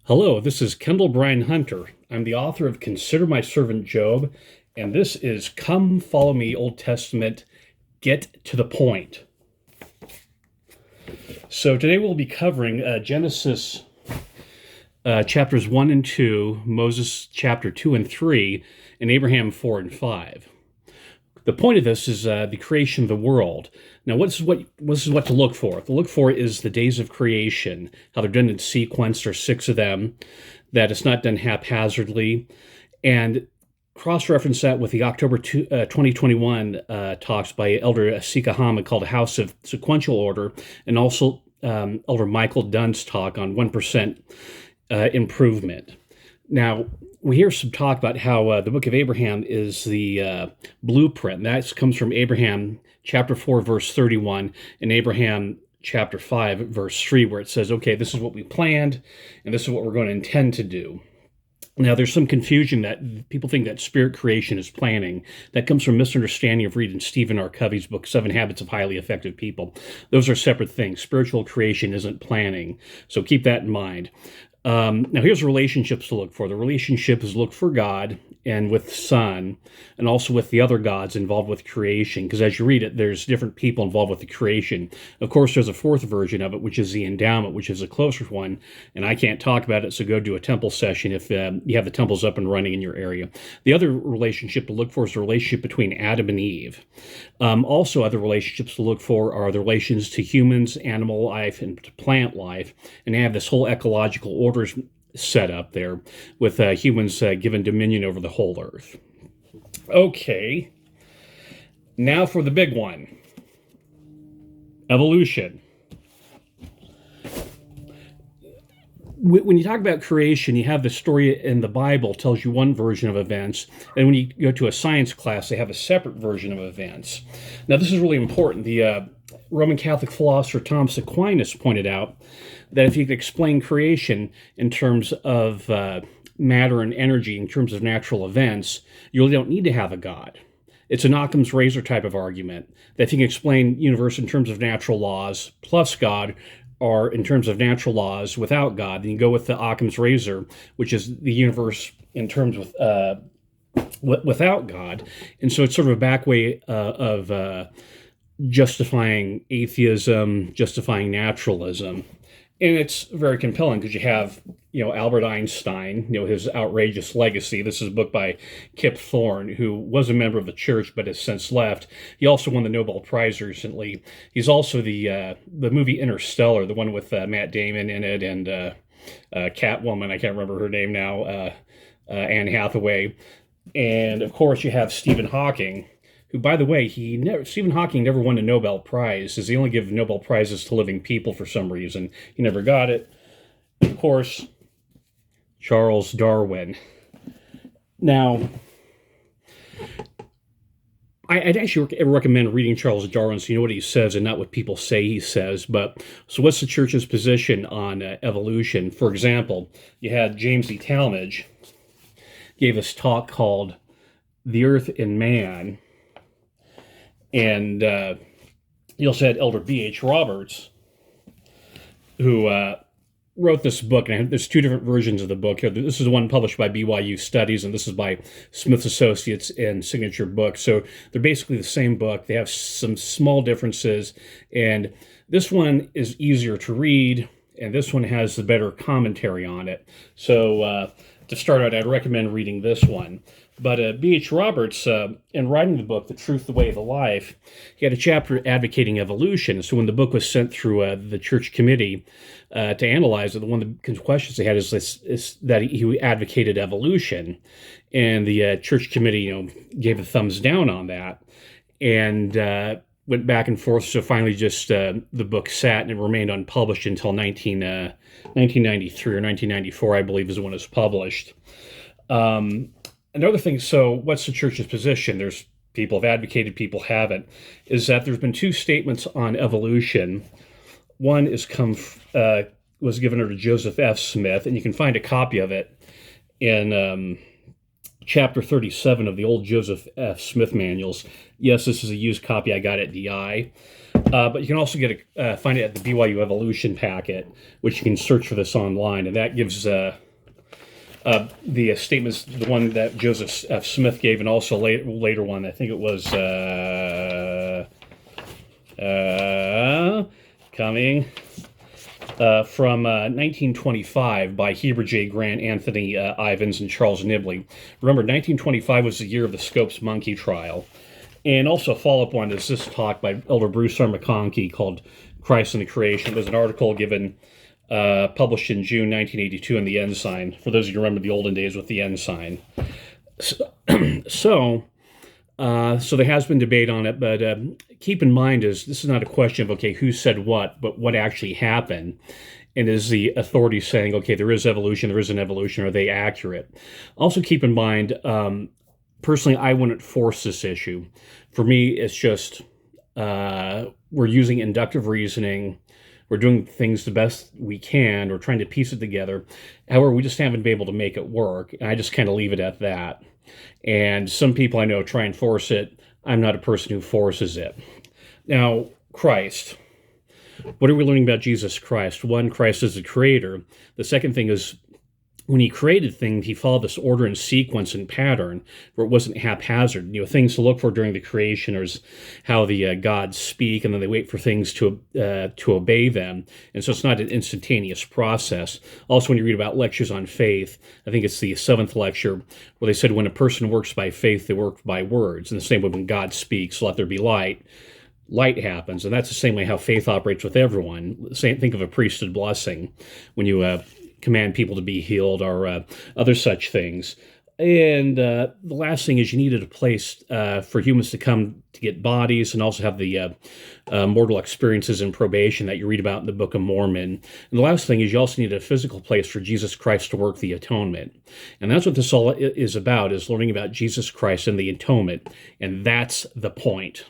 Hello, this is Kendall Bryan Hunter. I'm the author of Consider My Servant Job, and this is Come Follow Me, Old Testament, Get to the Point. So today we'll be covering Genesis chapters 1 and 2, Moses chapter 2 and 3, and Abraham 4 and 5. The point of this is the creation of the world. Now, this is what to look for. To look for is the days of creation, how they're done in sequence. There's 6 of them, that it's not done haphazardly, and cross-reference that with the October 2021 talks by Elder Sika Hama called A House of Sequential Order, and also Elder Michael Dunn's talk on 1% improvement. Now, we hear some talk about how the book of Abraham is the blueprint. That comes from Abraham chapter 4, verse 31, and Abraham chapter 5, verse 3, where it says, okay, this is what we planned, and this is what we're going to intend to do. Now, there's some confusion that people think that spirit creation is planning. That comes from misunderstanding of reading Stephen R. Covey's book, 7 Habits of Highly Effective People. Those are separate things. Spiritual creation isn't planning, so keep that in mind. Now, here's relationships to look for. The relationship is look for God and with Son, and also with the other gods involved with creation, because as you read it, there's different people involved with the creation. Of course, there's a fourth version of it, which is the endowment, which is a closer one, and I can't talk about it, so go do a temple session if you have the temples up and running in your area. The other relationship to look for is the relationship between Adam and Eve. Also, other relationships to look for are the relations to humans, animal life, and to plant life, and they have this whole ecological order set up there with humans given dominion over the whole earth. Okay, now for the big one, evolution. When you talk about creation, you have the story in the Bible tells you one version of events, and when you go to a science class, they have a separate version of events. Now, this is really important. The Roman Catholic philosopher Thomas Aquinas pointed out that if you could explain creation in terms of matter and energy, in terms of natural events, you really don't need to have a God. It's an Occam's razor type of argument, that if you can explain the universe in terms of natural laws plus God, or in terms of natural laws without God, then you go with the Occam's razor, which is the universe in terms without God. And so it's sort of a back way of justifying atheism, justifying naturalism. And it's very compelling because you have, Albert Einstein, his outrageous legacy. This is a book by Kip Thorne, who was a member of the church but has since left. He also won the Nobel Prize recently. He's also the movie Interstellar, the one with Matt Damon in it, and Catwoman, I can't remember her name now, Anne Hathaway. And, of course, you have Stephen Hawking, who, by the way, Stephen Hawking never won a Nobel Prize, as they only give Nobel Prizes to living people for some reason. He never got it. Of course, Charles Darwin. Now, I'd actually recommend reading Charles Darwin so you know what he says and not what people say he says. But so what's the church's position on evolution? For example, you had James E. Talmage gave this talk called The Earth and Man. And you also had Elder B.H. Roberts, who wrote this book. And there's 2 different versions of the book. This is the one published by BYU Studies, and this is by Smith Associates and Signature Books. So they're basically the same book. They have some small differences. And this one is easier to read, and this one has the better commentary on it. So to start out, I'd recommend reading this one. But B.H. Roberts, in writing the book, The Truth, the Way, the Life, he had a chapter advocating evolution. So when the book was sent through the church committee to analyze it, one of the questions they had is that he advocated evolution. And the church committee, gave a thumbs down on that. And went back and forth. So finally just the book sat, and it remained unpublished until 1993 or 1994, I believe, is when it was published. Another thing, so what's the church's position? There's people have advocated, people haven't, is that there's been 2 statements on evolution. One was given to Joseph F. Smith, and you can find a copy of it in chapter 37 of the old Joseph F. Smith manuals. Yes, this is a used copy I got at DI. But you can also find it at the BYU Evolution packet, which you can search for this online, and that gives the statements, the one that Joseph F. Smith gave, and also later one. I think it was coming from 1925 by Heber J. Grant, Anthony Ivins, and Charles Nibley. Remember, 1925 was the year of the Scopes monkey trial. And also a follow-up one is this talk by Elder Bruce R. McConkie called Christ and the Creation. There's an article published in June 1982 in the Ensign, for those of you who remember the olden days with the Ensign. So there has been debate on it, but keep in mind this is not a question of, okay, who said what, but what actually happened. And is the authority saying, okay, there is evolution, there is an evolution, are they accurate? Also keep in mind, personally, I wouldn't force this issue. For me, it's just we're using inductive reasoning. We're doing things the best we can. We're trying to piece it together. However, we just haven't been able to make it work. And I just kind of leave it at that. And some people I know try and force it. I'm not a person who forces it. Now, Christ. What are we learning about Jesus Christ? One, Christ is the creator. The second thing is, when he created things, he followed this order and sequence and pattern where it wasn't haphazard. Things to look for during the creation is how the gods speak, and then they wait for things to obey them. And so it's not an instantaneous process. Also, when you read about lectures on faith, I think it's the 7th lecture, where they said when a person works by faith, they work by words. And the same way when God speaks, let there be light, light happens. And that's the same way how faith operates with everyone. Think of a priesthood blessing when you command people to be healed, or other such things. And the last thing is you needed a place for humans to come to get bodies and also have the mortal experiences and probation that you read about in the Book of Mormon. And the last thing is you also needed a physical place for Jesus Christ to work the atonement. And that's what this all is about, is learning about Jesus Christ and the atonement. And that's the point.